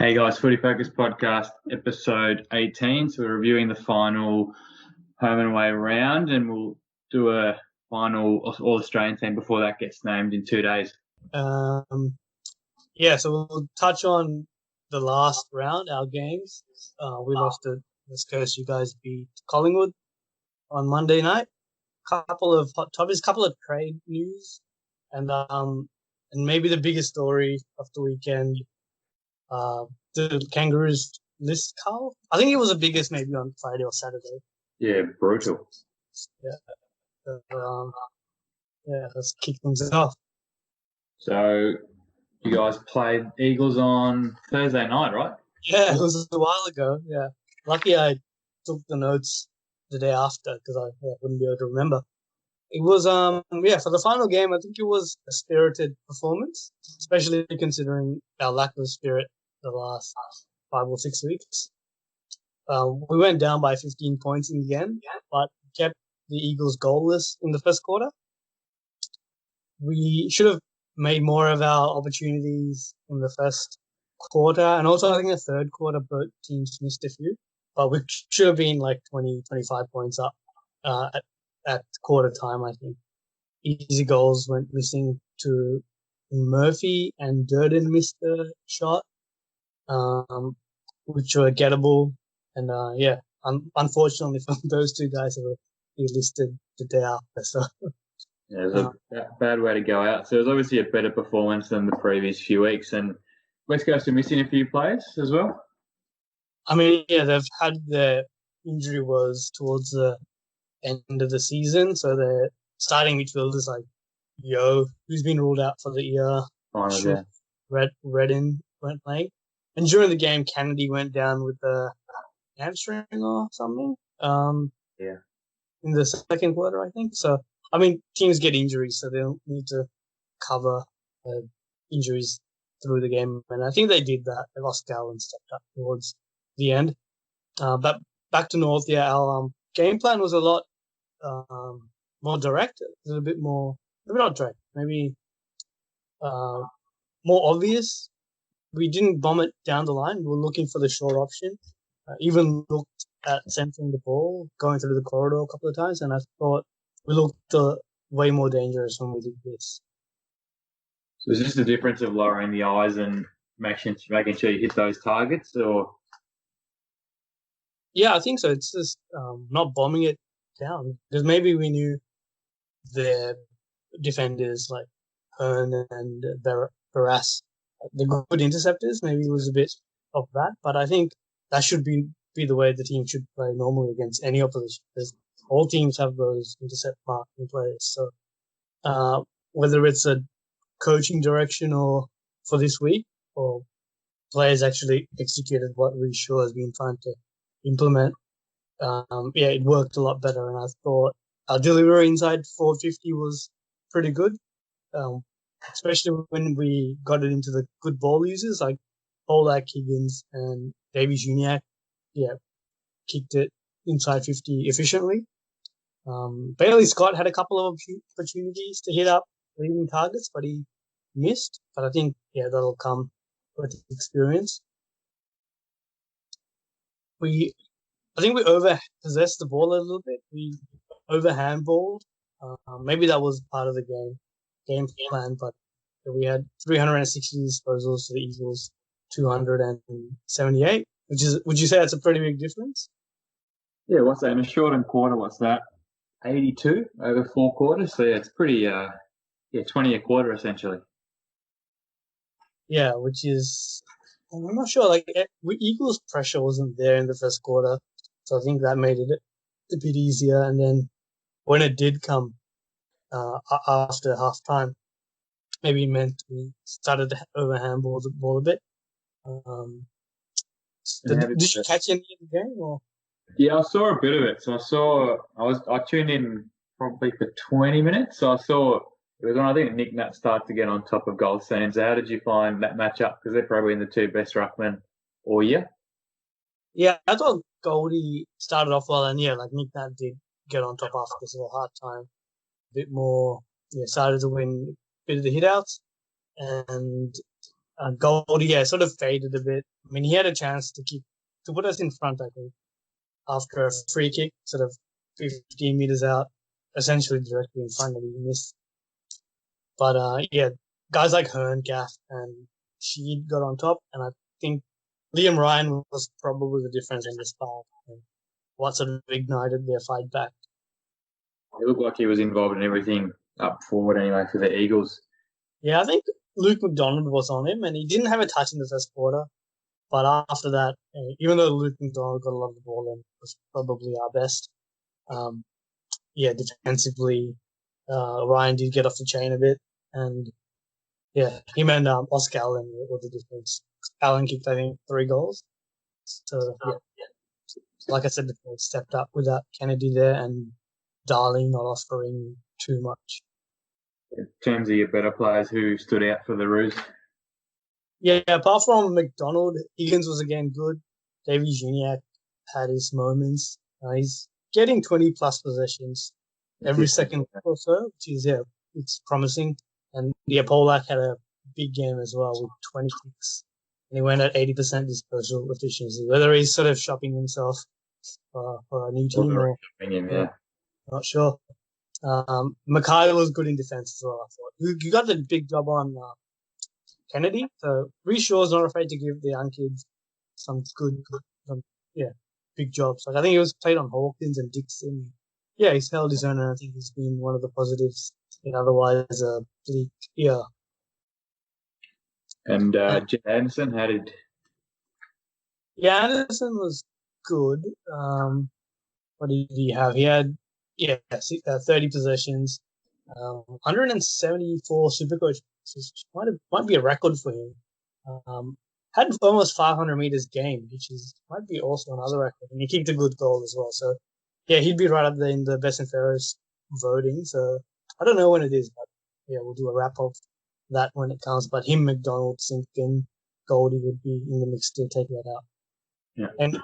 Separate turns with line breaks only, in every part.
Hey guys, Footy Focus Podcast, episode 18. So we're reviewing the final home and away round, and we'll do a final All-Australian team before that gets named in 2 days.
So we'll touch on the last round, our games. We lost to West Coast. You guys beat Collingwood on Monday night. Couple of hot topics, couple of trade news, and maybe the biggest story of the weekend. The Kangaroos list, Carl. I think it was the biggest maybe on Friday or Saturday.
Yeah, brutal.
Let's kick things off.
So you guys played Eagles on Thursday night, right?
Yeah, it was a while ago. Yeah, lucky I took the notes the day after because I wouldn't be able to remember. It was for the final game. I think it was a spirited performance, especially considering our lack of spirit the last 5 or 6 weeks. We went down by 15 points in the end, but kept the Eagles goalless in the first quarter. We should have made more of our opportunities in the first quarter, and also I think the third quarter both teams missed a few, but we should have been like 20, 25 points up at quarter time, I think. Easy goals went missing to Murphy, and Durden missed a shot, which were gettable. And unfortunately for those two guys who were listed the day after. So
Yeah, it was a bad way to go out. So it was obviously a better performance than the previous few weeks, and West Coast are missing a few players as well.
I mean, yeah, they've had their injury was towards the end of the season, so they're starting midfielders like Yo, who's been ruled out for the year. Redden weren't playing, and during the game, Kennedy went down with a hamstring or something. In the second quarter, I think. So, I mean, teams get injuries, so they'll need to cover injuries through the game, and I think they did that. They lost Gal and stepped up towards the end. But back to North, our game plan was a lot more direct, a little bit more, maybe not direct, maybe more obvious. We didn't bomb it down the line. We were looking for the short option. Even looked at centering the ball, going through the corridor a couple of times, and I thought we looked way more dangerous when we did this.
So is this the difference of lowering the eyes and making sure you hit those targets, or?
Yeah, I think so. It's just not bombing it down, because maybe we knew the defenders like Hearn and Barras, the good interceptors. Maybe it was a bit of that, but I think that should be the way the team should play normally against any opposition, because all teams have those intercept marking players. So whether it's a coaching direction or for this week, or players actually executed what Reece Shaw has been trying to implement, it worked a lot better. And I thought our delivery inside 450 was pretty good, especially when we got it into the good ball users like Polak, Higgins, and Davies Uniacke. Yeah, kicked it inside 50 efficiently. Bailey Scott had a couple of opportunities to hit up leading targets, but he missed. But I think, that'll come with experience. I think we over-possessed the ball a little bit. We over-handballed. Maybe that was part of the game plan, but we had 360 disposals to the Eagles, 278. Would you say that's a pretty big difference?
Yeah, what's that? In a shortened quarter, what's that? 82 over 4 quarters. So yeah, it's pretty 20 a quarter essentially.
Yeah, which is, I'm not sure, like Eagles pressure wasn't there in the first quarter, so I think that made it a bit easier. And then when it did come after halftime, maybe it meant we started to overhandball the ball a bit. Did you catch any of the game? Or?
Yeah, I saw a bit of it. So I tuned in probably for 20 minutes. So I saw it was when I think Nick Nat started to get on top of Goldstein. So how did you find that matchup? Because they're probably in the two best ruckmen all year.
Yeah, I thought Goldie started off well, and like Nick Nat did get on top after this little hard time. A bit more, started to win a bit of the hitouts, and Goldie, yeah, sort of faded a bit. I mean, he had a chance to put us in front, I think, after a free kick, sort of 15 meters out, essentially directly in front of him. He missed. But yeah, guys like Hearn, Gaff, and Sheed got on top, and I think Liam Ryan was probably the difference in this part. And what sort of ignited their fight back.
It looked like he was involved in everything up forward anyway for the Eagles.
Yeah, I think Luke McDonald was on him, and he didn't have a touch in the first quarter. But after that, even though Luke McDonald got a lot of the ball and was probably our best, yeah, defensively, Ryan did get off the chain a bit. And yeah, him and Oscar Allen were the difference. Allen kicked, I think, 3 goals. So yeah, like I said before, stepped up without Kennedy there and Darling not offering too much.
In terms of your better players, who stood out for the Roos?
Yeah, apart from McDonald, Higgins was again good. Davy Gignac had his moments. He's getting 20 plus possessions every second or so, which is, yeah, it's promising. And yeah, Polak had a big game as well with 20 kicks. And he went at 80% disposal efficiency. Whether he's sort of shopping himself for a new team or
yeah.
Not sure. Mackay was good in defense as well, I thought. You got the big job on Kennedy. So Reece Shaw's not afraid to give the young kids some big jobs. Like I think he was played on Hawkins and Dixon. Yeah, he's held his own, and I think he's been one of the positives in otherwise a bleak year.
And Jet Anderson, how did?
Yeah, Anderson was good. What did he have? He had 30 possessions, 174 Supercoach, which might be a record for him. Had almost 500 meters gained, which might be also another record. And he kicked a good goal as well. So yeah, he'd be right up there in the best and fairest voting. So I don't know when it is, but yeah, we'll do a wrap of that when it comes. But him, McDonald, Simpkin, Goldie would be in the mix to take that out.
Yeah.
And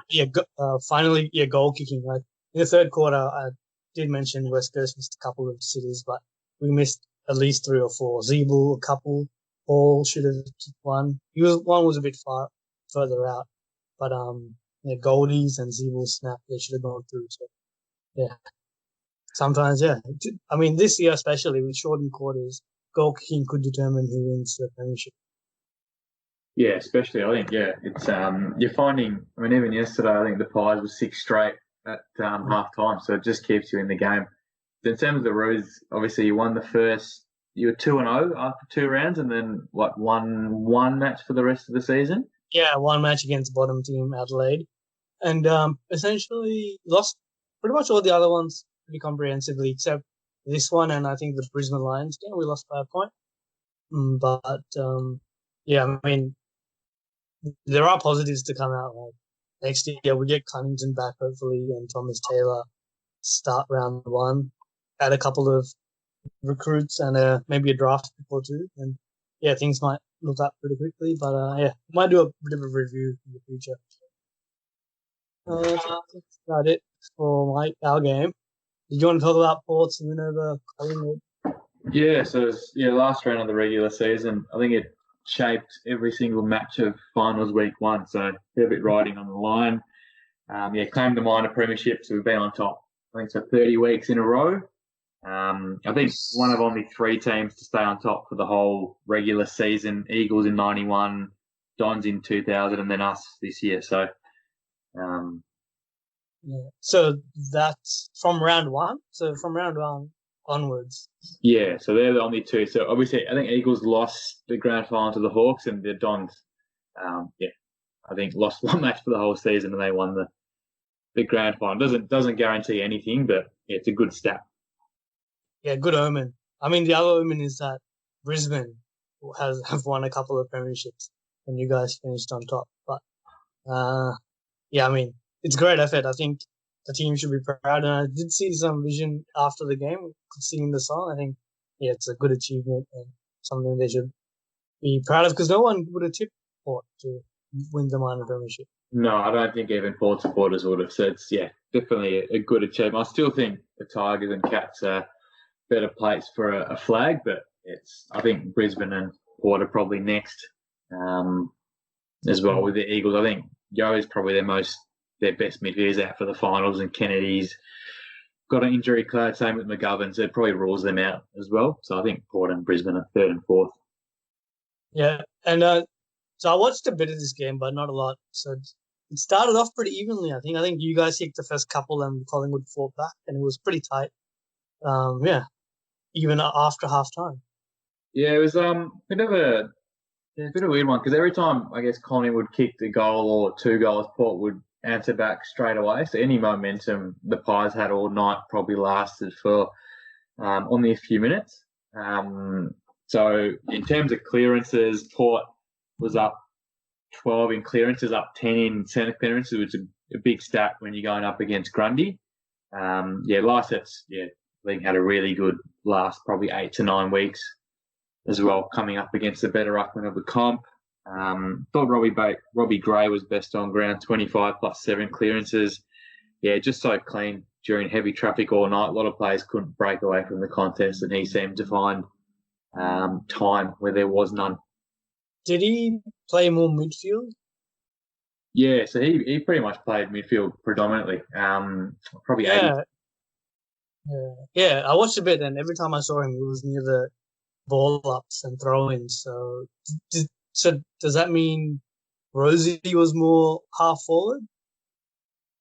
finally, goal kicking. Like in the third quarter, I did mention West Coast missed a couple of sitters, but we missed at least 3 or 4. Zeeble, a couple. Paul should have kicked one. One was a bit further out, but Goldies and Zeeble snap, they should have gone through. So yeah, sometimes I mean this year especially with shortened quarters, goal kicking could determine who wins the premiership.
Yeah, especially I think it's you're finding. I mean, even yesterday I think the Pies were 6 straight at half time, so it just keeps you in the game. In terms of the Roos, obviously you won the first. You were 2-0 after 2 rounds, and then one match for the rest of the season.
Yeah, one match against bottom team Adelaide, and essentially lost pretty much all the other ones pretty comprehensively, except this one and I think the Brisbane Lions game. We lost by a point, but I mean there are positives to come out. Like next year we get Cunnington back hopefully, and Thomas Taylor start round 1. Add a couple of recruits and maybe a draft pick or 2, and yeah, things might look up pretty quickly. But might do a bit of a review in the future. That's about it for our game. Did you want to talk about Port's win over Collingwood?
Yeah, so last round of the regular season, I think it shaped every single match of finals week 1. So a bit riding on the line. Claimed the minor premiership, so we've been on top. I think so 30 weeks in a row. I think one of only 3 teams to stay on top for the whole regular season. Eagles in 91, Dons in 2000, and then us this year. So,
So that's from round 1. So from round 1 onwards.
Yeah, so they're the only 2. So obviously, I think Eagles lost the grand final to the Hawks, and the Dons, I think lost one match for the whole season, and they won the grand final. Doesn't guarantee anything, but yeah, it's a good stat.
Yeah, good omen. I mean, the other omen is that Brisbane have won a couple of premierships when you guys finished on top. But I mean, it's a great effort. I think the team should be proud. And I did see some vision after the game, singing the song. I think, it's a good achievement and something they should be proud of because no one would have tipped Port to win the minor premiership.
No, I don't think even Port supporters would have. So it's, definitely a good achievement. I still think the Tigers and Cats are better place for a flag, but I think Brisbane and Port are probably next. as well with the Eagles. I think Yo is probably their best midfielders out for the finals, and Kennedy's got an injury cloud, same with McGovern, so it probably rules them out as well. So I think Port and Brisbane are third and fourth.
Yeah, and so I watched a bit of this game, but not a lot. So it started off pretty evenly, I think. I think you guys kicked the first couple and Collingwood fought back, and it was pretty tight. Even after half time.
Yeah, it was a bit of a weird one because every time I guess Collingwood kicked a goal or 2 goals, Port would answer back straight away. So any momentum the Pies had all night probably lasted for only a few minutes. So in terms of clearances, Port was up 12 in clearances, up 10 in centre clearances, which is a big stat when you're going up against Grundy. Lycett's, I think had a really good last probably 8 to 9 weeks as well, coming up against the better ruckman of the comp. Thought Robbie Gray was best on ground, 25 plus 7 clearances. Yeah, just so clean during heavy traffic all night. A lot of players couldn't break away from the contest, and he seemed to find time where there was none.
Did he play more midfield?
Yeah, so he pretty much played midfield predominantly. Probably 80.
Yeah, I watched a bit, and every time I saw him, he was near the ball ups and throw-ins. So does that mean Rosie was more half forward?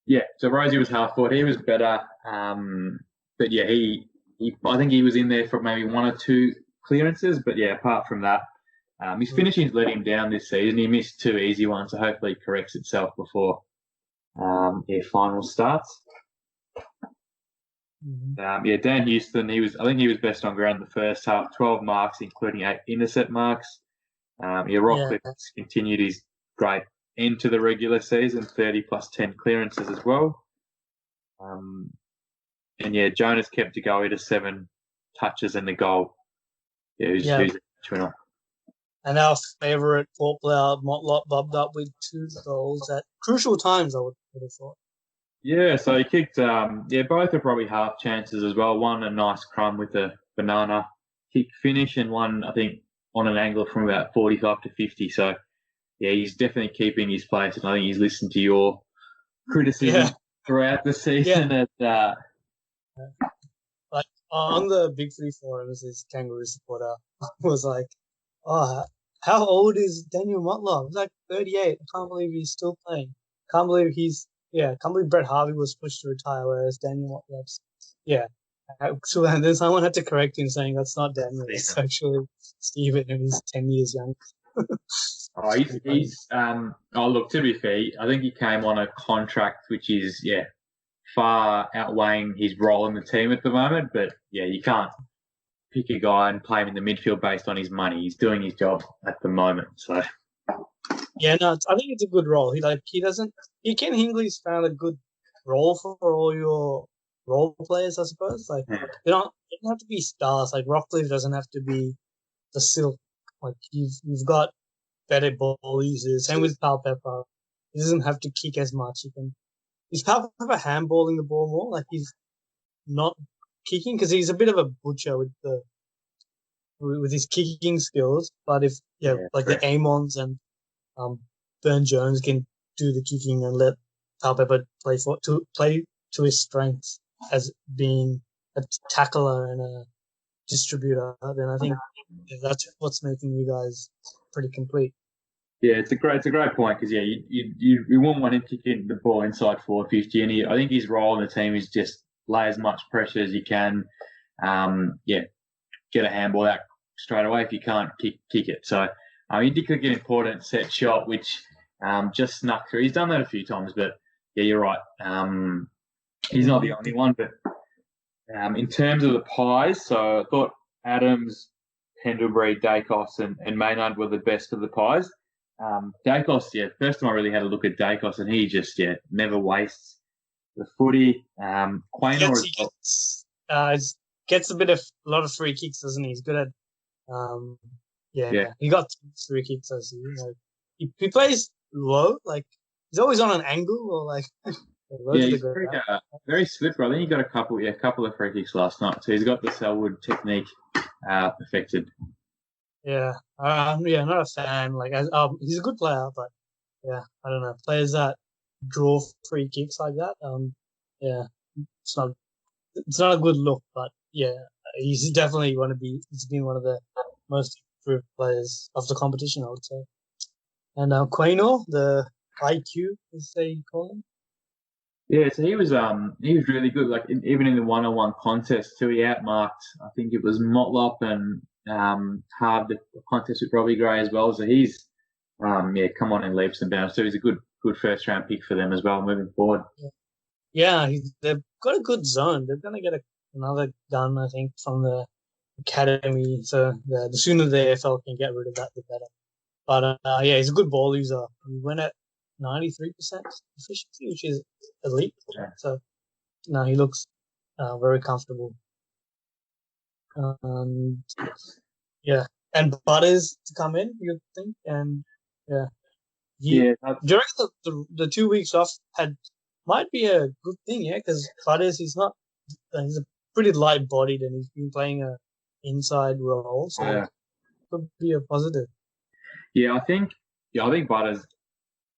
Yeah, so Rosie was half forward. He was better, but yeah, I think he was in there for maybe 1 or 2 clearances. But yeah, apart from that, his finishing's let him down this season. He missed 2 easy ones, so hopefully it corrects itself before final starts. Dan Houston, I think he was best on ground the first half, 12 marks, including 8 intercept marks. Rockcliffe continued his great end to the regular season, 30 plus 10 clearances as well. Jonas kept to go to 7 touches and the goal. Who's a winner.
And our favourite Port player, Motlop, bobbed up with 2 goals at crucial times, I would have thought.
Yeah, so he kicked, both are probably half chances as well. One, a nice crumb with a banana kick finish, and one, I think, on an angle from about 45 to 50. So, yeah, he's definitely keeping his place, and I think he's listened to your criticism throughout the season.
Yeah. Like, on the Big Three forums, this Kangaroo supporter was like, how old is Daniel Motlop? He's like 38. I can't believe he's still playing. Can't believe Brett Harvey was pushed to retire, whereas Daniel Motlop's, actually, and then someone had to correct him saying that's not Daniel, it's actually Stephen, and he's 10 years younger.
Look, to be fair, I think he came on a contract which is, far outweighing his role in the team at the moment. But, you can't pick a guy and play him in the midfield based on his money. He's doing his job at the moment, so...
Yeah, no, I think it's a good role. Ken Hingley's found a good role for all your role players, I suppose. Like, they don't have to be stars. Like, Rockcliffe doesn't have to be the silk. Like, you've got better ball users. Same with Pal Pepper. He doesn't have to kick as much. Is Pal Pepper handballing the ball more? Like, he's not kicking because he's a bit of a butcher with his kicking skills. But the Amons and Burn Jones can do the kicking and let Pal Pepper play to his strengths as being a tackler and a distributor, then I think that's what's making you guys pretty complete.
Yeah, it's a great point because you wouldn't want him kicking the ball inside 450, and I think his role in the team is just lay as much pressure as you can. Get a handball out straight away if you can't kick it. So he did kick an important set shot which just snuck through. He's done that a few times, but you're right. He's not the only one, but in terms of the Pies, so I thought Adams, Pendlebury, Dacos, and Maynard were the best of the Pies. Dacos, first time I really had a look at Dacos, and he just, never wastes the footy. Quaynor
gets a lot of free kicks, doesn't he? He's good at, he got 3 kicks, I see. Like, he plays low, like, he's always on an angle, or like,
he's very slippery. I think he got a couple of free kicks last night. So he's got the Selwood technique perfected.
Yeah. Not a fan. Like, he's a good player, but yeah, I don't know. Players that draw free kicks like that, yeah, it's not it's not a good look. But yeah, he's definitely he's been one of the most improved players of the competition, I would say. And Quaino, the IQ, as they call him.
Yeah, so he was really good. Like even in the one-on-one contest too, he outmarked. I think it was Motlop and halved the contest with Robbie Gray as well. So he's come on in leaps and bounds. So he's a good first round pick for them as well moving forward.
Yeah, they've got a good zone. They're gonna get another gun, I think, from the academy. So the sooner the AFL can get rid of that, the better. But yeah, he's a good ball user. He went at 93% efficiency, which is elite.
Yeah.
So no, he looks very comfortable. And yeah, and Butters to come in, you think, and yeah, during the 2 weeks off might be a good thing, yeah, because Butters he's a pretty light bodied and he's been playing a inside role, so it could be a positive.
Yeah, I think Butters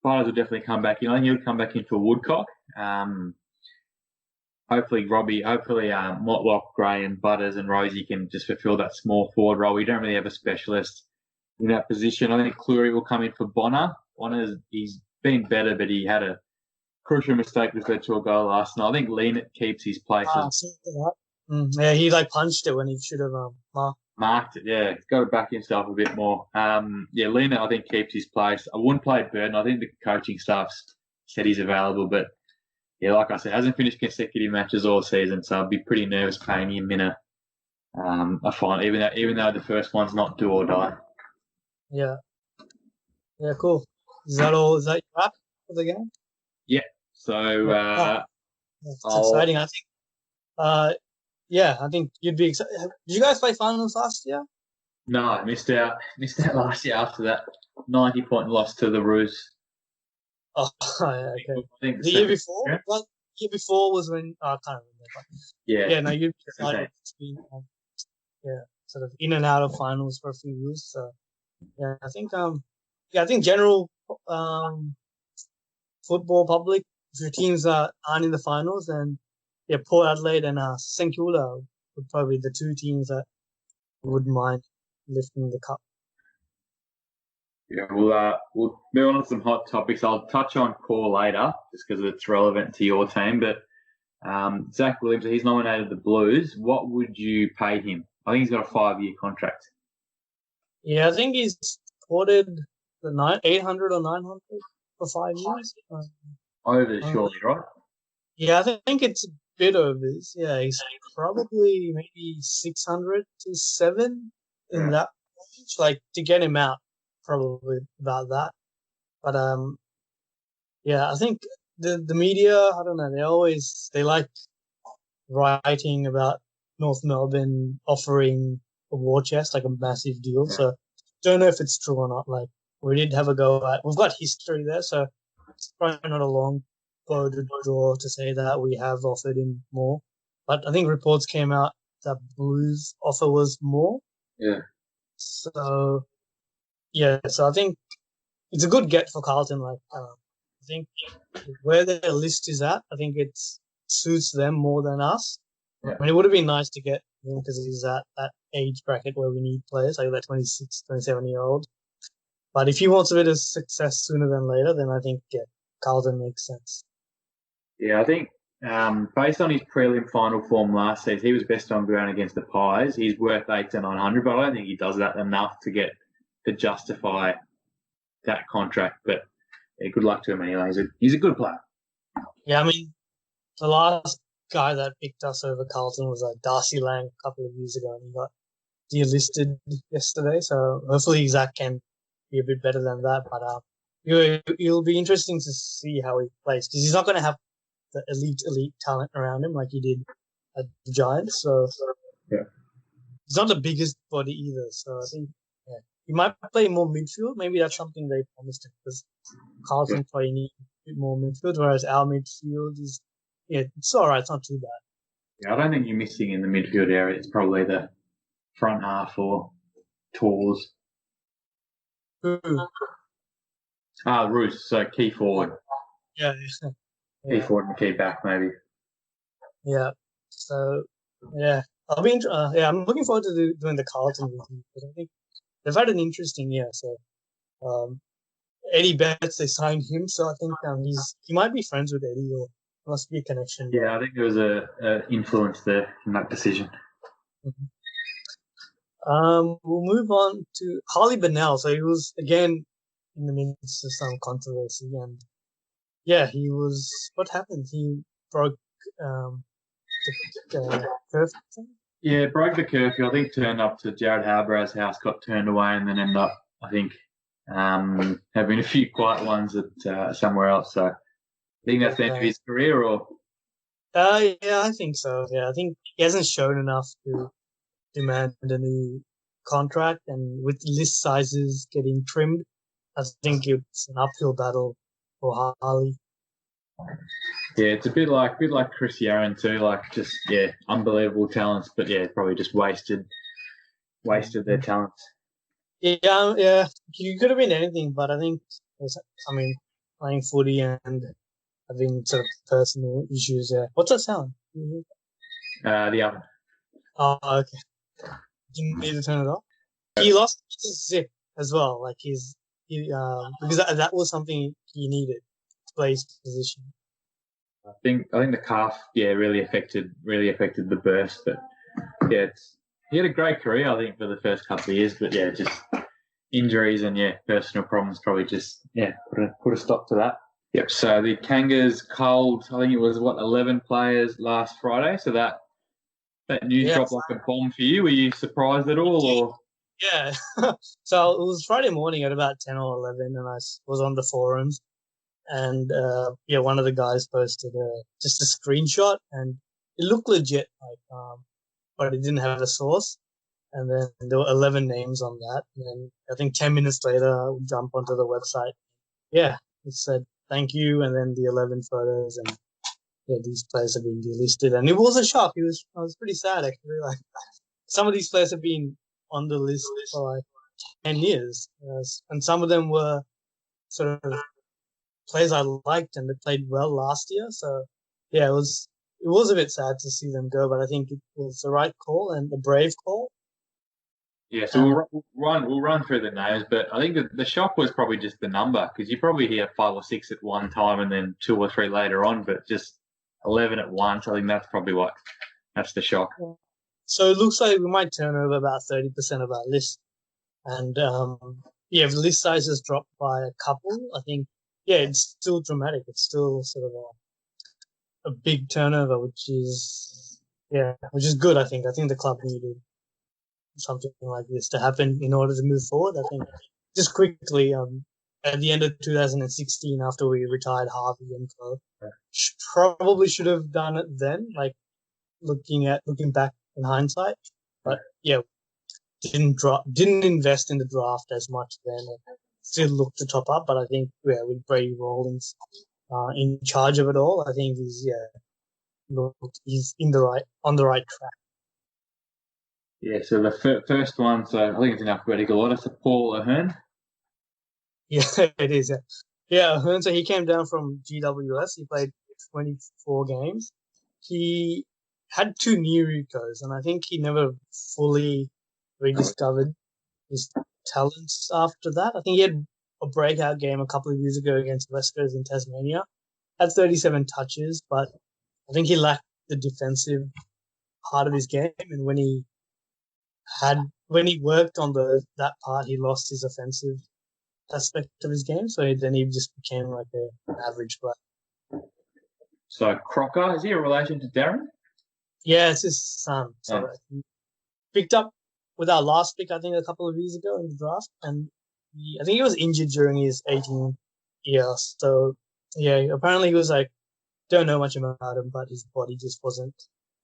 will definitely come back in. I think he'll come back in for Woodcock. Hopefully Motlop, Gray and Butters and Rosie can just fulfill that small forward role. We don't really have a specialist in that position. I think Cleary will come in for Bonner. He's been better, but he had a crucial mistake which led to a goal last night. I think Leanett keeps his place.
Yeah, he punched it when he should have
marked it. Yeah, he's got to back himself a bit more. Leanett I think keeps his place. I wouldn't play Burton. I think the coaching staff's said he's available, but yeah, like I said, hasn't finished consecutive matches all season, so I'd be pretty nervous paying him in a final, even though the first one's not do or die.
Yeah. Yeah, cool. Is that all? Is that your wrap for the game?
Yeah. So
it's exciting. I think. I think you'd be excited. Did you guys play finals last year?
No, I missed out last year after that 90-point loss to the Roos.
Oh, yeah, okay. I think the year before? Yeah? Well, the year before was when I can't remember.
Yeah.
Yeah, no, you'd be excited. It's been sort of in and out of finals for a few years. So yeah, I think general football public, if your teams aren't in the finals, then yeah, Port Adelaide and St Kilda would probably be the two teams that wouldn't mind lifting the cup.
Yeah, we'll move on to some hot topics. I'll touch on Core later, just because it's relevant to your team. But Zac Williams, he's nominated the Blues. What would you pay him? I think he's got a 5-year contract.
Yeah, I think he's quoted the 800 or 900 for 5 years.
Over, surely, right?
Yeah, I think it's a bit over. Yeah, he's probably maybe 600 to 7 in that range. Like to get him out, probably about that. But I think the media, I don't know, they like writing about North Melbourne offering a war chest, like a massive deal. Yeah. So don't know if it's true or not. Like we did have a go at. We've got history there, so it's probably not a long bow to draw to say that we have offered him more. But I think reports came out that Blues offer was more.
Yeah.
So I think it's a good get for Carlton. Like I think where their list is at, I think it suits them more than us. Yeah. I mean, it would have been nice to get him because he's at that age bracket where we need players, like that 26, 27-year-old. But if he wants a bit of success sooner than later, then I think Carlton makes sense.
Yeah, I think based on his prelim final form last season, he was best on ground against the Pies. He's worth 8 to 900, but I don't think he does that enough to justify that contract. But yeah, good luck to him anyway. He's a good player.
Yeah, I mean, the last guy that picked us over Carlton was Darcy Lang a couple of years ago, and he got delisted yesterday. So hopefully Zac can be a bit better than that. But it'll be interesting to see how he plays because he's not going to have the elite talent around him like he did at the Giants. So
yeah,
he's not the biggest body either. So I think he might play more midfield. Maybe that's something they promised him because Carlton probably need a bit more midfield, whereas our midfield is it's all right. It's not too bad.
Yeah, I don't think you're missing in the midfield area. It's probably the front half or tours.
Who?
Roos, so key forward.
Yeah.
Key forward and key back, maybe.
Yeah. So, yeah. I'm looking forward to doing the Carlton with you because I think they've had an interesting year. So, Eddie Betts, they signed him, so I think he might be friends with Eddie, or there must be a connection.
Yeah, I think there was a influence there in that decision.
Mm-hmm. We'll move on to Harley Bennell. So he was again in the midst of some controversy, and yeah, he was. What happened? He broke the curfew.
Yeah, broke the curfew. I think turned up to Jared Harborough's house, got turned away, and then ended up, I think, having a few quiet ones at somewhere else. So I think that's the end of his career, or?
Yeah, I think so. Yeah, I think he hasn't shown enough to demand a new contract, and with list sizes getting trimmed, I think it's an uphill battle for Harley.
Yeah, it's a bit like Chris Yarran too. Like, just unbelievable talents, but probably just wasted their talents.
Yeah. He could have been anything, but I think, playing footy and having sort of personal issues. What's that sound?
The oven.
Oh, okay. Didn't need to turn it off. He lost his zip as well. Like because that was something he needed to play his position.
I think the calf, really affected the burst. But he had a great career, I think, for the first couple of years. But just injuries and personal problems probably just put a stop to that. Yep. So the Kangas culled, I think it was 11 players last Friday. So that news dropped like a bomb for you. Were you surprised at all, or?
Yeah. So it was Friday morning at about 10 or 11, and I was on the forums. And one of the guys posted just a screenshot, and it looked legit, but it didn't have a source. And then there were 11 names on that. And then I think 10 minutes later, I would jump onto the website. Yeah, it said thank you, and then the 11 photos, and these players have been delisted. And it was a shock. I was pretty sad actually. Like, some of these players have been on the list for like 10 years, and some of them were sort of players I liked and they played well last year. So it was a bit sad to see them go, but I think it was the right call and a brave call.
Yeah, so we'll run through the names, but I think the shock was probably just the number, because you probably hear 5 or 6 at one time and then 2 or 3 later on, but just 11 at once. I think that's probably that's the shock.
So it looks like we might turn over about 30% of our list, and if the list size has dropped by a couple, I think it's still dramatic. It's still sort of a big turnover, which is good. I think the club needed something like this to happen in order to move forward. I think just quickly, at the end of 2016, after we retired Harvey and Co, probably should have done it then, like looking back in hindsight. But didn't invest in the draft as much then. Still looked to top up, but I think with Brady Rawlings in charge of it all, I think he's on the right track.
Yeah, so the first one, so I think it's in alphabetical order. So Paul Ahern.
Yeah, it is. Yeah, Ahern. So he came down from GWS. He played 24 games. He had 2 knee recos, and I think he never fully rediscovered his talents after that. I think he had a breakout game a couple of years ago against West Coast in Tasmania. Had 37 touches, but I think he lacked the defensive part of his game, and when he worked on that part, he lost his offensive aspect of his game. So then he just became like an average player.
So Crocker, is he a relation to Darren?
Yeah, it's his son. So he picked up with our last pick, I think, a couple of years ago in the draft, and I think he was injured during his 18 year. So apparently he was like, don't know much about him, but his body just wasn't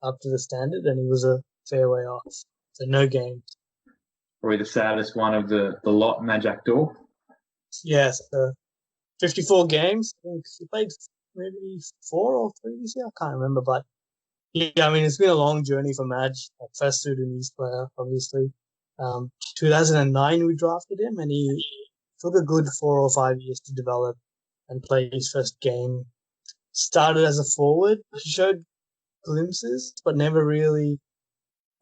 up to the standard, and he was a fair way off. So no games.
Probably the saddest one of the lot, Majak Daw.
Yes, 54 games. I think he played maybe 4 or 3 this year. I can't remember, but it's been a long journey for Madge. Like, first Sudanese player, obviously. 2009 we drafted him, and he took a good 4 or 5 years to develop and play his first game. Started as a forward. He showed glimpses, but never really,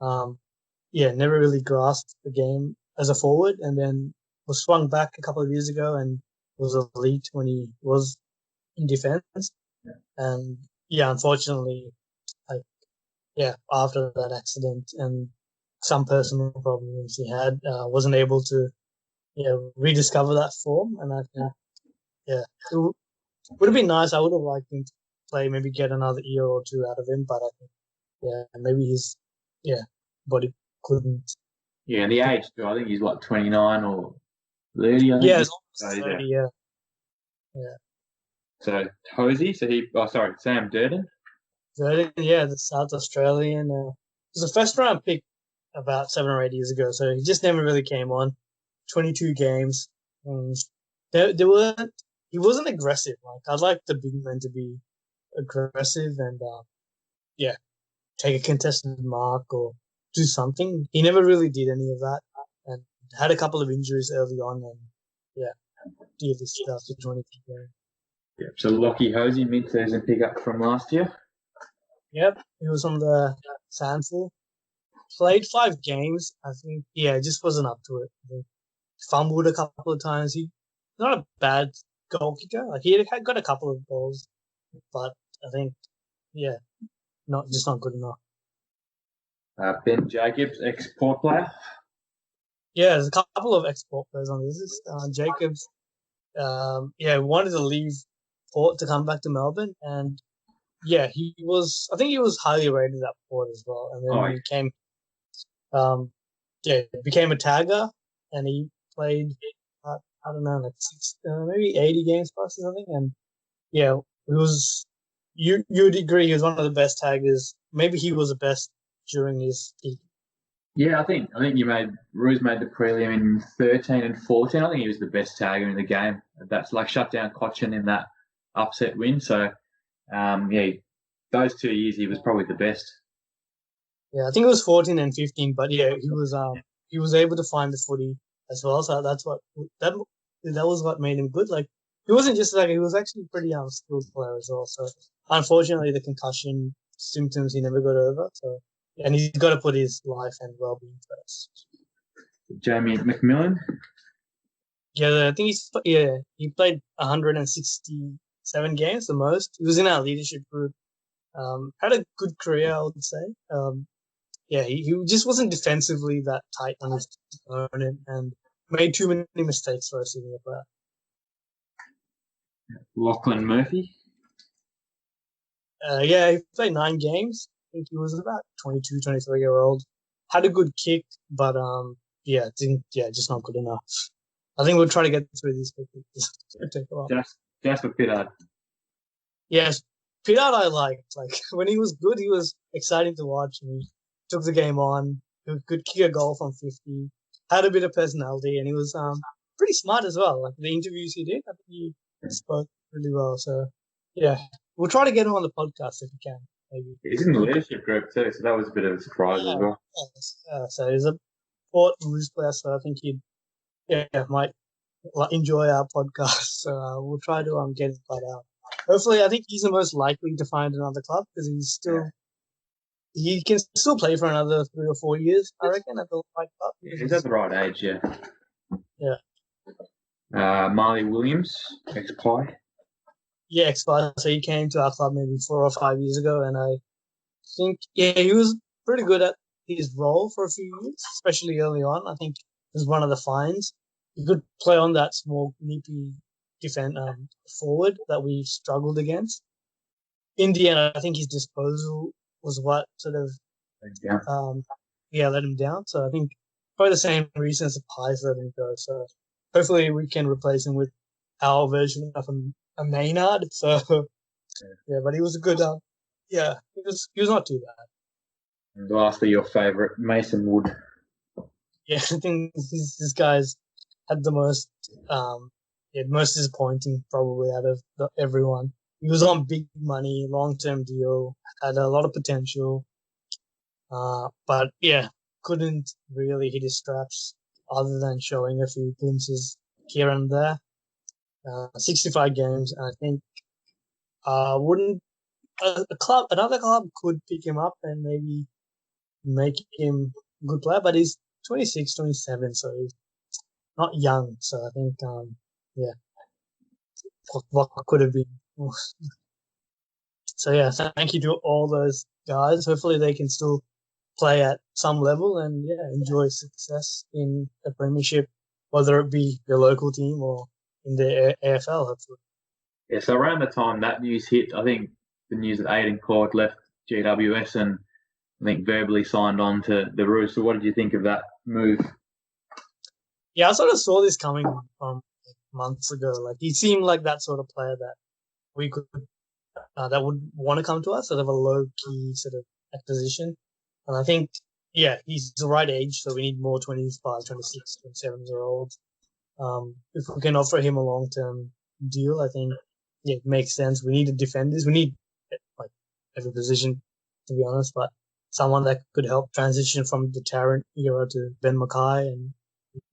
never really grasped the game as a forward. And then was swung back a couple of years ago and was elite when he was in defense. And unfortunately, after that accident and some personal problems he had, wasn't able to, rediscover that form. And I think, it would have been nice. I would have liked him to play, maybe get another year or two out of him, but I think, maybe his, body couldn't.
Yeah, and the age too. I think he's like 29 or 30. I think.
Yeah, it's almost 30. Yeah.
So Hosey. Sam Durden.
The South Australian. It was a first round pick about 7 or 8 years ago, so he just never really came on. 22 games. There weren't. He wasn't aggressive. Like, I'd like the big man to be aggressive and take a contested mark or do something. He never really did any of that, and had a couple of injuries early on, and did this stuff to 22 games.
Yeah. So Lockie Hosey, mid-season pickup from last year.
Yep, he was on the Sandful. Played 5 games. I think, just wasn't up to it. I think fumbled a couple of times. He's not a bad goal kicker. Like, he had got a couple of goals, but I think, not good enough.
Ben Jacobs, ex-Port player.
Yeah, there's a couple of export players on this list. Jacobs, wanted to leave Port to come back to Melbourne, and I think he was highly rated at Port as well. And then he became a tagger, and he played, I don't know, like maybe 80 games plus or something. And it was, you'd agree he was one of the best taggers. Maybe he was the best during his peak.
Yeah, I think Roos made the prelim in 13 and 14. I think he was the best tagger in the game. That's like shut down Cochin in that upset win. So, those 2 years he was probably the best. Yeah,
I think it was 14 and 15, but he was able to find the footy as well. So that was what made him good. Like, he wasn't just like, he was actually pretty skilled player as well. So unfortunately, the concussion symptoms he never got over. So. And he's got to put his life and well-being first.
Jamie Macmillan.
Yeah, I think he played 167 games, the most. He was in our leadership group. Had a good career, I would say. He just wasn't defensively that tight on his opponent and made too many mistakes for a senior player.
Lachlan Murphy.
He played 9 games. I think he was about 22, 23-year-old. Had a good kick, but just not good enough. I think we'll try to get through these quickly. Take a while.
Jasper Pittard.
Yes, Pittard I liked. Like, when he was good, he was exciting to watch, and he took the game on. He could kick a goal from 50. Had a bit of personality, and he was pretty smart as well. Like, the interviews he did, I think he spoke really well. So, we'll try to get him on the podcast if we can. Maybe.
He's in the leadership group too, so that was a bit of a surprise as well.
So he's a Port Roos player, so I think he might enjoy our podcast. So we'll try to get his butt out. Hopefully, I think he's the most likely to find another club because he can still play for another 3 or 4 years, I reckon, at the right club.
Yeah, he's at the right age, yeah.
Yeah.
Marley Williams, ex-Pie.
Yeah, ex-Pie. So he came to our club maybe 4 or 5 years ago, and I think, he was pretty good at his role for a few years, especially early on. I think it was one of the fines. He could play on that small, nippy forward that we struggled against. In the end, I think his disposal was what sort of let him down. So I think probably the same reasons the Pies let him go. So hopefully we can replace him with our version of a Maynard. So but he was a good he was not too bad.
And lastly, your favourite, Mason Wood.
Yeah, I think this guy's had the most most disappointing probably out of everyone. He was on big money, long-term deal, had a lot of potential, but couldn't really hit his straps other than showing a few glimpses here and there. 65 games, and I think wouldn't another club could pick him up and maybe make him a good player, but he's 26, 27, so he's not young. So I think, yeah, what could have been. So yeah, thank you to all those guys. Hopefully they can still play at some level and enjoy success in the premiership, whether it be your local team or in the AFL, hopefully.
Yeah, so around the time that news hit, I think the news that Aiden Court left GWS and I think verbally signed on to the Roos. So what did you think of that move?
Yeah, I sort of saw this coming from months ago. Like, he seemed like that sort of player that we could that would want to come to us, sort of a low key sort of acquisition. And I think, he's the right age, so we need more 25, 26, 27-year-olds. If we can offer him a long term deal, I think it makes sense. We need defenders. We need like every position, to be honest, but someone that could help transition from the Tarrant era to Ben Mackay and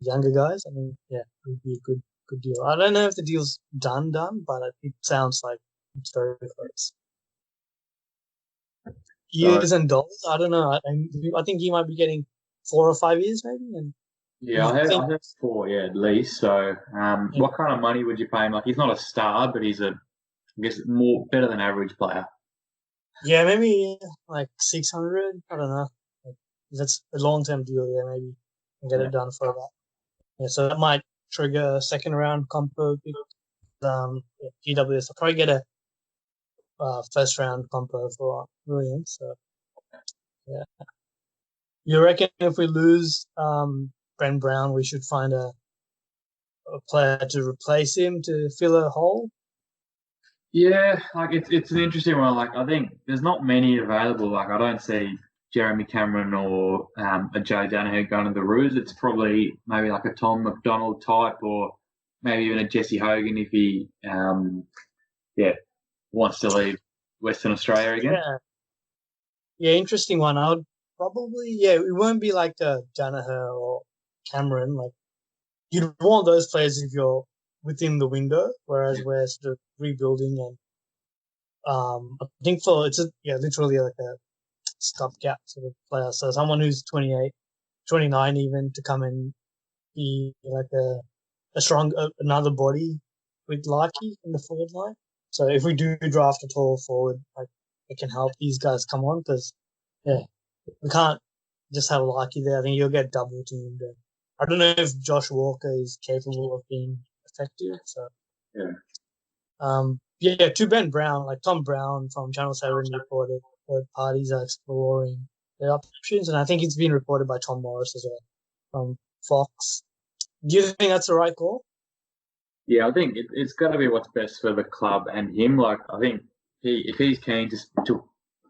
younger guys. I mean, it would be a good deal. I don't know if the deal's done, but it sounds like it's very close. Years and dollars, I don't know. I think he might be getting 4 or 5 years, maybe. And
I heard 4, at least. So, what kind of money would you pay him? Like, he's not a star, but he's I guess, better than average player.
Yeah, maybe like 600. I don't know. That's a long-term deal. Yeah, maybe and get it done for that. Yeah, so that might trigger a second-round compo pick. GWS. I'll probably get a first-round compo for Williams. So, yeah. You reckon if we lose Brent Brown, we should find a player to replace him to fill a hole?
Yeah, like it's an interesting one. Like, I think there's not many available. Like, I don't see Jeremy Cameron or a Joe Danaher going to the Roos. It's probably maybe like a Tom McDonald type, or maybe even a Jesse Hogan if he wants to leave Western Australia again.
Yeah, interesting one. I would probably it won't be like Danaher or Cameron. Like, you'd want those players if you're within the window, whereas we're sort of rebuilding and I think it's literally like a stopgap sort of player. So someone who's 28, 29 even, to come and be like a strong another body with Larky in the forward line. So if we do draft a tall forward, like, it can help these guys come on, because we can't just have Larky there. I think you'll get double teamed. I don't know if Josh Walker is capable of being effective. So to Ben Brown, like Tom Brown from Channel 7 reported that parties are exploring their options, and I think it's been reported by Tom Morris as well from Fox. Do you think that's the right call?
Yeah, I think it's got to be what's best for the club and him. Like, I think if he's keen to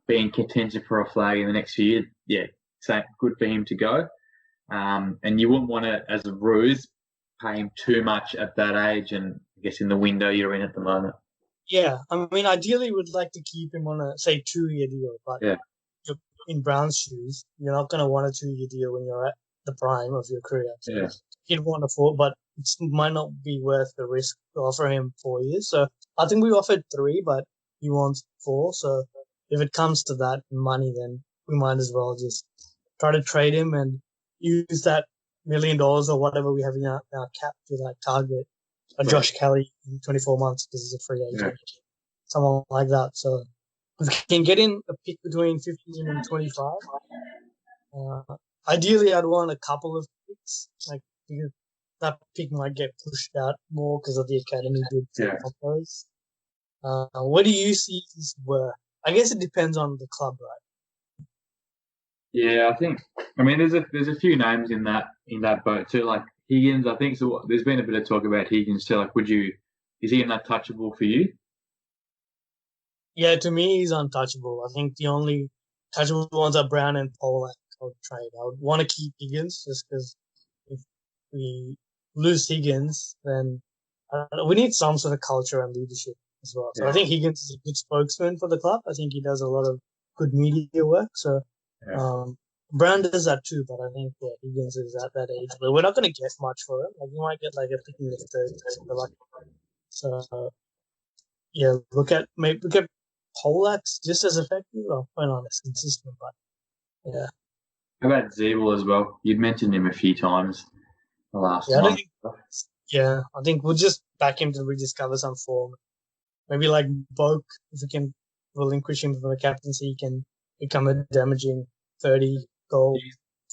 be in contention for a flag in the next few years, good for him to go. And you wouldn't want to, as a Roos, pay him too much at that age, and I guess in the window you're in at the moment.
Yeah, I mean, ideally we'd like to keep him on a, say, 2-year deal, but in Brown's shoes, you're not going to want a 2-year deal when you're at the prime of your career. So he'd want a 4, but it might not be worth the risk to offer him 4 years. So I think we offered 3, but he wants 4. So if it comes to that money, then we might as well just try to trade him and use that $1 million or whatever we have in our cap to like target a Josh Kelly in 24 months because he's a free agent, someone like that. So if we can get in a pick between 15 and 25, ideally I'd want a couple of picks, like, because that pick might get pushed out more because of the academy bid combos. What do you see this worth? I guess it depends on the club, right?
Yeah, I mean, there's a few names in that boat too, like Higgins. I think so. There's been a bit of talk about Higgins too. Like, is he untouchable for you?
Yeah, to me, he's untouchable. I think the only touchable ones are Brown and Polak. I would trade. I would want to keep Higgins just because if we lose Higgins, then we need some sort of culture and leadership as well. So I think Higgins is a good spokesman for the club. I think he does a lot of good media work. So Brown does that too, but I think Higgins is at that age. But we're not going to get much for it. Like, you might get like a pick in the third. So yeah, look at Polak's just as effective. Well, probably not as consistent, but yeah.
How about Zeeble as well? You'd mentioned him a few times the last
Yeah,
time.
I think we'll just back him to rediscover some form. Maybe like Boak, if we can relinquish him from the captaincy, he can become a damaging 30-goal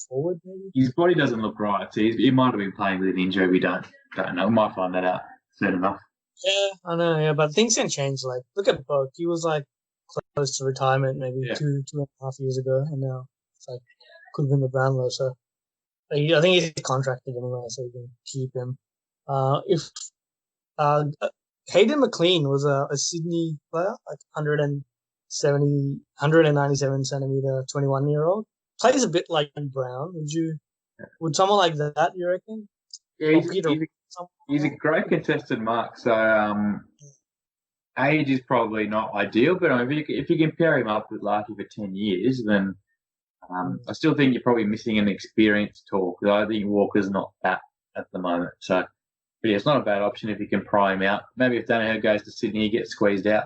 forward, maybe.
His body doesn't look right. So he might have been playing with an injury. We don't know. We might find that out soon enough.
Yeah, I know. Yeah, but things can change. Like, look at Boak. He was like close to retirement maybe 2.5 years ago, and now it's like could win the Brownlow. So I think he's contracted anyway, so we can keep him. If Hayden McLean was a Sydney player, like 197 centimeter, 21-year-old, plays a bit like Brown. Would someone like that, you reckon?
Yeah, he's a great contested mark. So age is probably not ideal, but if you can pair him up with Larky for 10 years, then I still think you're probably missing an experienced talk. I think Walker's not that at the moment. So, but yeah, it's not a bad option if you can pry him out. Maybe if Daniher goes to Sydney, he gets squeezed out.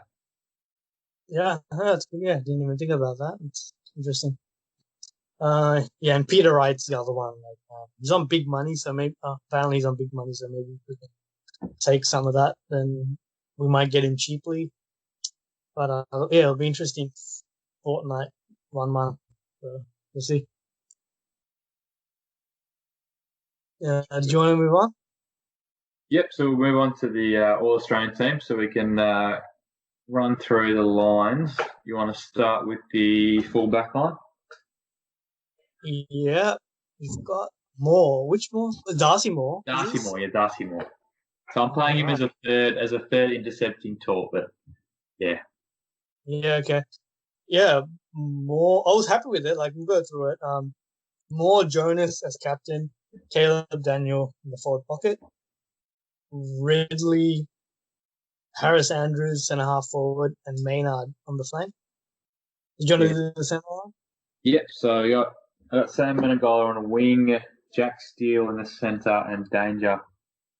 Yeah, that's good. Yeah, didn't even think about that. It's interesting. And Peter Wright's the other one. Like, he's on big money, so maybe apparently he's on big money, so maybe we can take some of that. Then we might get him cheaply. But yeah, it'll be interesting. Fortnight, 1 month. So we'll see. Yeah, do you want to move on?
Yep. So we'll move on to the All Australian team, so we can run through the lines. You want to start with the fullback line?
Yeah, we've got Moore. Which Moore? Darcy Moore.
Darcy Moore. So I'm playing him as a third intercepting talk, but yeah.
Yeah, okay. Yeah, Moore. I was happy with it. Like, we'll go through it. Moore Jonas as captain, Caleb Daniel in the forward pocket, Ridley, Harris Andrews centre half forward, and Maynard on the flank. Did you want to do the centre line?
Yep. So I got Sam Menegola on a wing, Jack Steele in the centre, and Danger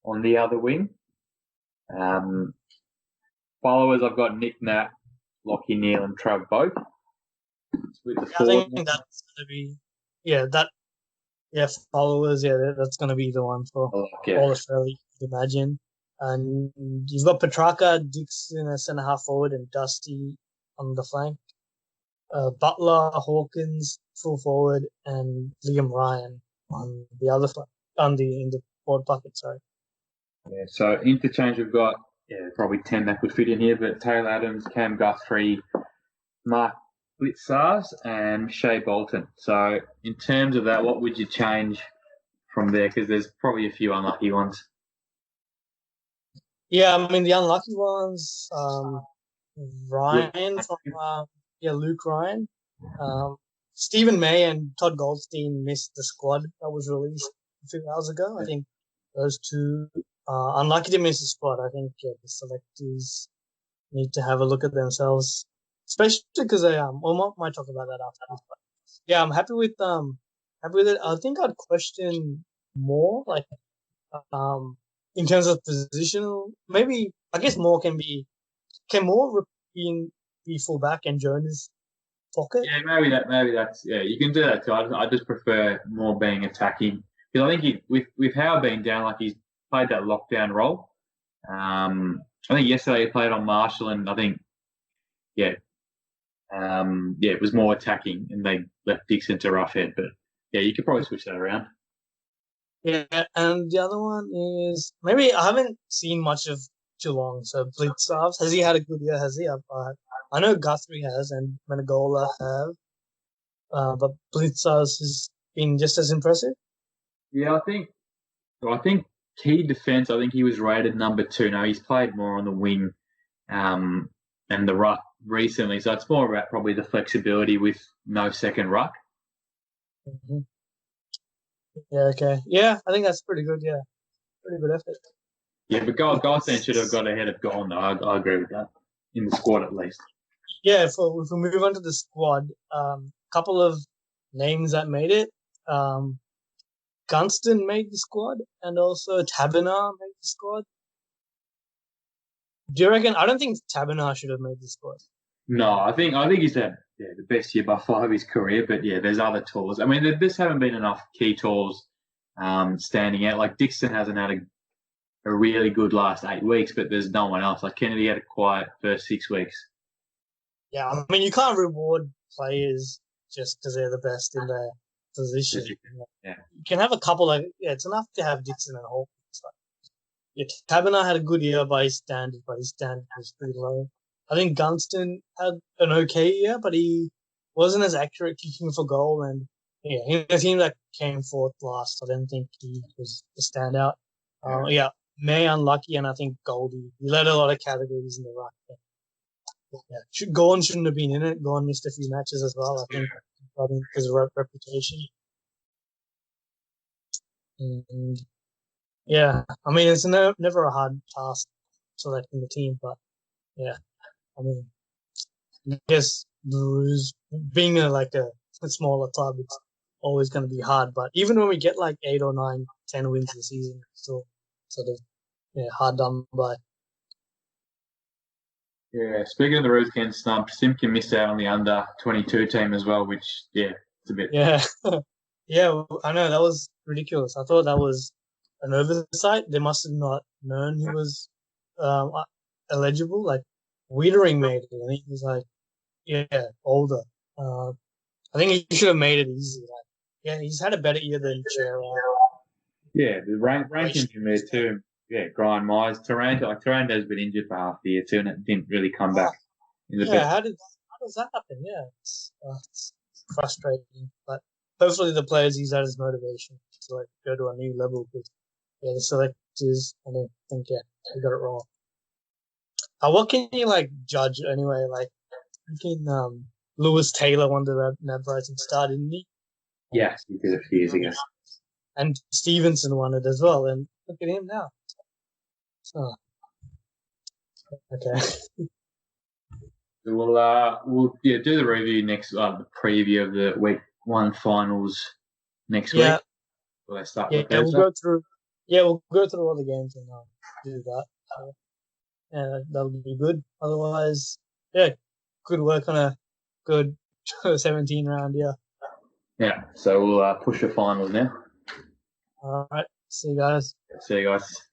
on the other wing. Followers, I've got Nick Nat, Lockie Neal, and Trav Boak.
I think that's going to be, followers, that's going to be the one for all Australia, you'd imagine. And you've got Petrarca, Dixon as centre half forward, and Dusty on the flank. Butler, Hawkins, full forward, and Liam Ryan on the other flank, in the forward pocket, sorry.
Yeah, so interchange we've got probably 10 that could fit in here, but Taylor Adams, Cam Guthrie, Mark Blitzars, and Shea Bolton. So in terms of that, what would you change from there? Because there's probably a few unlucky ones.
Yeah, I mean, the unlucky ones, Ryan from Luke Ryan. Stephen May and Todd Goldstein missed the squad that was released a few hours ago. I think those two unlucky to miss the squad. I think the selectors need to have a look at themselves, especially because they might talk about that after this. But yeah, I'm happy with it. I think I'd question more, like in terms of positional. Maybe I guess more can more be full back and Jonas pocket.
Yeah, maybe that's you can do that too. I just prefer more being attacking because I think with Howard being down, like he's played that lockdown role. I think yesterday he played on Marshall, and I think it was more attacking, and they left Dixon to roughhead. But yeah, you could probably switch that around.
Yeah, and the other one is maybe I haven't seen much of Geelong, so Blitzarves. Has he had a good year? Has he? I know Guthrie has and Menegola have, but Blitzarves has been just as impressive. Yeah,
I think key defence. I think he was rated number 2. Now he's played more on the wing, and the ruck recently, so it's more about probably the flexibility with no second ruck.
Mm-hmm. Yeah, okay. Yeah, I think that's pretty good, yeah. Pretty good effort.
Yeah, but Goldstein should have got ahead of Gon, though. I agree with that. In the squad, at least.
Yeah, if we move on to the squad, couple of names that made it. Gunston made the squad, and also Taberner made the squad. Do you reckon? I don't think Taberner should have made the squad.
No, I think he's had the best year by far of his career, but yeah, there's other tools. I mean, there just haven't been enough key tools standing out. Like Dixon hasn't had a really good last 8 weeks, but there's no one else. Like Kennedy had a quiet first 6 weeks.
Yeah, I mean, you can't reward players just because they're the best in their position.
Yeah.
You can have a couple, like, yeah, it's enough to have Dixon and Hawkins. Like, yeah, Taberner had a good year by his standard, but his standard was pretty low. I think Gunston had an okay year, but he wasn't as accurate kicking for goal. And yeah, in the team that came fourth last, I don't think he was a standout. Yeah, May unlucky, and I think Goldie. He led a lot of categories in the ruck. Yeah, Gordon shouldn't have been in it. Gordon missed a few matches as well, I think, because of reputation. And yeah, I mean, it's never a hard task selecting the team, but yeah, I mean, I guess the Roos, being a smaller club, it's always going to be hard. But even when we get like 8 or 9, 10 wins this season, it's still sort of hard done by.
Yeah, speaking of the Roos getting snubbed, Simpkin missed out on the under-22 team as well, which, yeah, it's a bit...
Yeah, yeah, I know, that was ridiculous. I thought that was an oversight. They must have not known he was eligible. Like, Wiedering made it, and he was like, older. I think he should have made it easy. Like, yeah, he's had a better year than Chair.
Yeah, the rankings in there too. Yeah, Brian Myers, Taranto's been injured for half the year too, and it didn't really come back.
How does that happen? Yeah, it's frustrating. But hopefully the players use that as motivation to like go to a new level. Because the selectors, I don't think they got it wrong. What can you like judge anyway? Like, Lewis Taylor won the NAB Rising Star, didn't he?
Yeah, he did a few years ago.
And Stevenson won it as well. And look at him now. So, okay.
We'll do the review next, the preview of the week 1 finals next week. Will I start with
we'll go through. Yeah, we'll go through all the games and do that. That'll be good. Otherwise, good work on a good 17 round. Yeah.
Yeah. So we'll push the finals now.
All right. See you guys.
See you guys.